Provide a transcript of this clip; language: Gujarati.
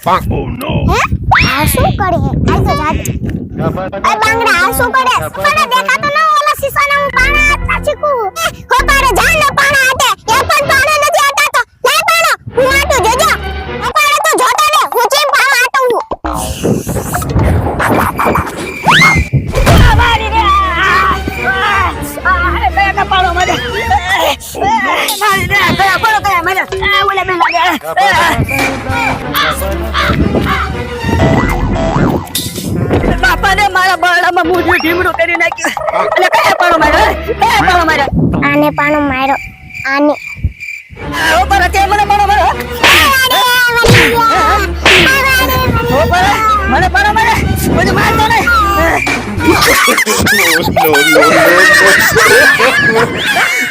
આ શું કરે આ તો જાત આ બાંગડા આ શું કરે મને દેખાતો ન ઓલા સીસાના હું પાણા આતા છીકુ હો પારે જાન ને પાણા આતે એ પણ પાણા નથી આતા તો લે પાણા હું આટો જોજો હો પારે તો જોતો ને હું ચીમ પાણા આતો હું મારી રે અરે કયા પાડો મને મારી રે કયા પાડો કયા મને ઓલે બે લાગે બાપા ને મારા બાળામાં મુજું ઢીમડું કરી નાખ્યું એટલે કયા પાડો માર્યો આને પાણો માર્યો આને ઉપર તે મને પાણો માર્યો ઉપર મને પાણો માર્યો બધું મારતો નહીં no, no, no, no.